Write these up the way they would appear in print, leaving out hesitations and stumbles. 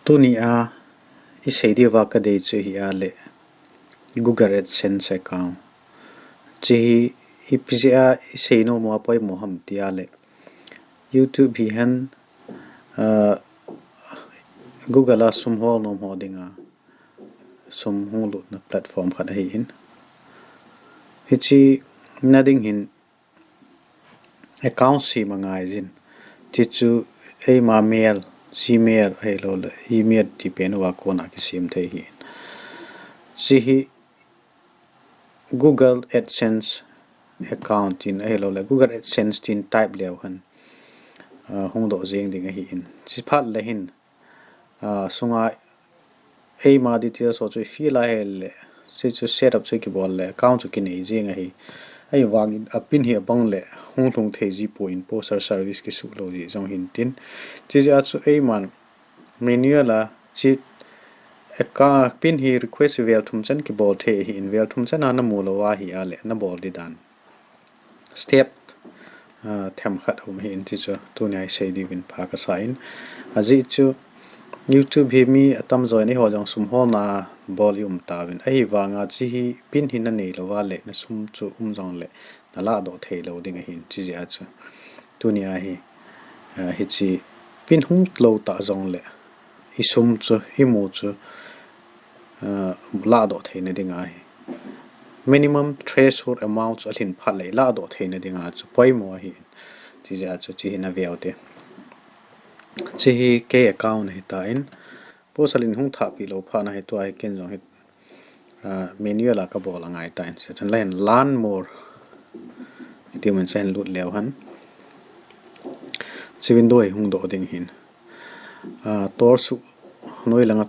tunia isedi wa ka de chu hi ale Google AdSense account chi ipzia iseino mo poi mo ham ti ale YouTube hi han Google a sum ho no mo dinga sum ho lu na platform khat hi in hichi nading hin account si mangai jin ti chu ei ma mail Gmail ai lo le email ti pen wa ko na ki sim the hi si hi Google AdSense account in ai lo le Google AdSense tin type leo han hong do jeng ding hi in si phat le hin sunga ei ma details so chu fi la hele si chu set up chu ki bol le account chu ki nei jeng hi ai wang in apin hi bang le hong thong the ji point poster service ki su lo ji jong hin tin chi ja chu ei man manual a chi eka pin hi request vel thum chan ki bol the hi in vel thum chan na mu lo wa hi ale na bol di dan step them khat hom hi in chi chu tu nai sei di win pha ka sain aji chu YouTube hi mi atam zoi ni ho jong sum ho na volume ta win ai wanga chi hi pin hin na nei lo wa le na sum chu jong le na la do thei lo ding hin chi ja chu tu ni a hi hi chi pin hung lo ta zong le hi sum chu hi mu chu la do thei na ding a hi minimum threshold amount alhin pha le la do thei na ding a chu poi mo hi chi ja chu chi na veo te chi hi ke account hi ta in posalin hung tha pi lo pha na hi to ai ken jong hi manual la ka bol angai ta in se chan len learn more ti man chen lut leo han chi window hung do ding hin tor su noi langa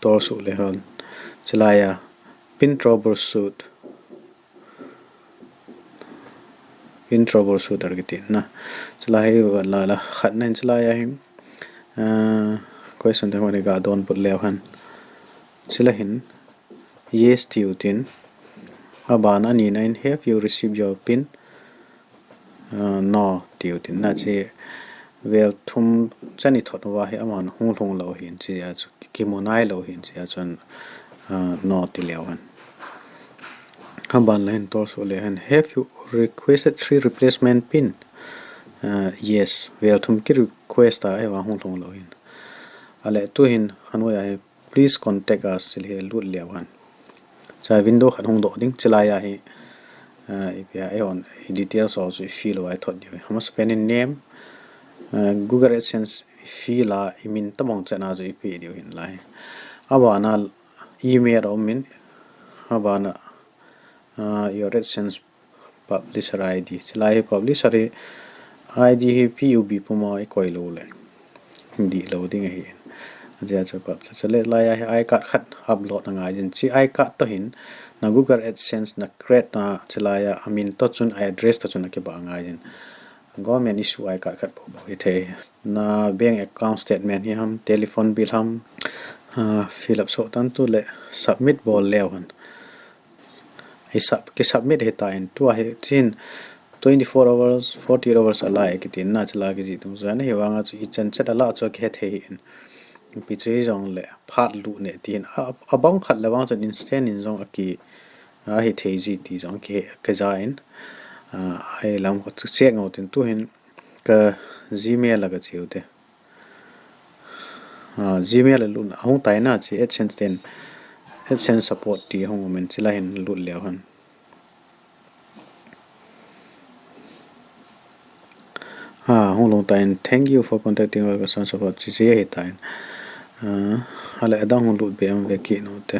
tor su le han chalaya pin troubleshoot targetin na chalai la la khat nan chalaya him question the one ga don put leo han chilahin yes tiutin aban ani nine have you received your pin no tiutin na che vel thum chani thot wa he aman hung thong lo hin chi ya chu ki monai lo hin chi ya chon no ti leo han aban len tor so le han have you requested 3 replacement pin yes vel thum ki request a wa hung thong lo hin ale tu hin hanwa ya please contact us sil he lut leo han cha window khan hong do ding chalaya hi ipya on details also feel I thought you how much pen in name Google AdSense feel la imin tamong chana jo ipi dio hin lai abana email o min abana your AdSense publisher ID chalai publisher ID hi pub puma koi lo le di loading hi ja cha pap cha le la ya ai card khat upload nga jin chi ai card to hin na Google AdSense na create na chalaya amin to chun address to chun ke ba nga jin government issue ai card khat bo hi the na bank account statement hi ham telephone bill ham fill up so tan tu le submit bol lew han hi submit he ta in tu a he chin 24 hours 40 hours alai ki tin na chala ki ji tum zan he wanga chu i chan chat ala chu ke the in pi chei jong le phat lu ne tin abang khat lawang chan instant in jong aki hi thei ji ti jong ke ka ja in ai lam ko chu check ngo tin tu hin ka Gmail la ka chiu te Gmail lu na hong tai na chi AdSense ten AdSense support ti hong men chila hin lu leo han hong long tain thank you for contacting our customer support chi che he tain ala adang hong lu be am ve ki no te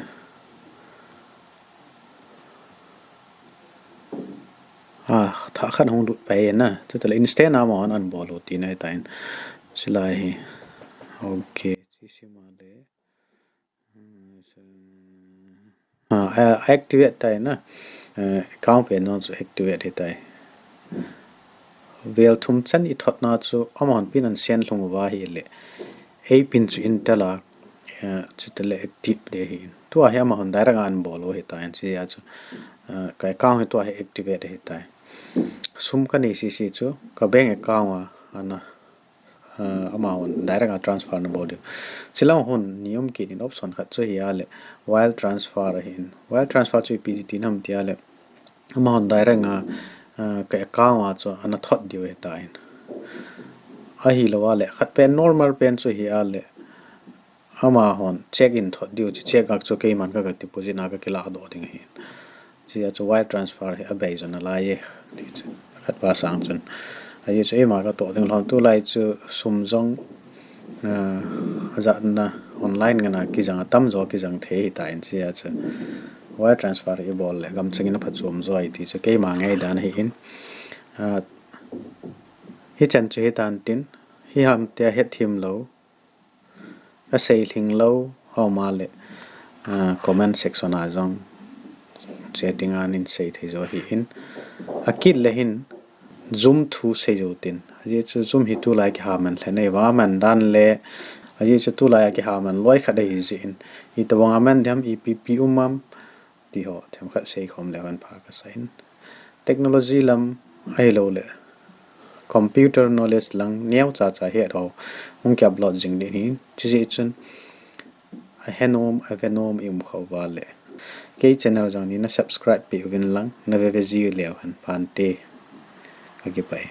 tha khan hong lu pe na to tele instant na mo an bolo ti na tain silai hi okay chi sima le activate tai na account pe no so activate he tai vel thum chan I thot na chu amon pin an sen hlung wa hi le ei pin chu intela chitele active de hi tu a hiam hon dairang an bolo he ta an chi ya chu kai account he tu a activate he tai sum ka ni si chu ka bank account ana amount direct transfer na bodu silang hun nium ki in option khat chu hi ale wire transfer hin wire transfer chu pdt nam ti ale amount direct ka account chu ana thot diu ta in a hi lo ale khat pen normal pen chu hi ale ama hon check in thot diu chi check ak chu ke man ka deposit na ka kila do ding hi chi chu wire transfer hi a bai zon la ye ti chu khat ba sang chun ai chu ema ka to ding lom tu lai chu sum jong za na online ngana ki jang tam zo ki jang the hi ta in chi chu wire transfer e bol le gam changin pha chum zo ai ti chu ke ma ngai dan hi in hi chan chu hi tan tin hi ham te het thim lo a sei thing lo ho ma le comment section a jong setting an in sei the zo hi in akit le hin zoom thu sei jo tin ye chu zoom hi tu lai ki ha man hle nei wa man dan le ye chu tu lai ki ha man loi kha dei ji in hi to wang man dham epp umam ti ho them kha sei khom le wan pha ka sain technology lam ai lo le computer knowledge lang neu cha cha he ro hung kya blot jing de hi chi chi chun a henom a venom im kho wa le ke channel jang ni na subscribe pe win lang na ve ve ji le han pan te age pai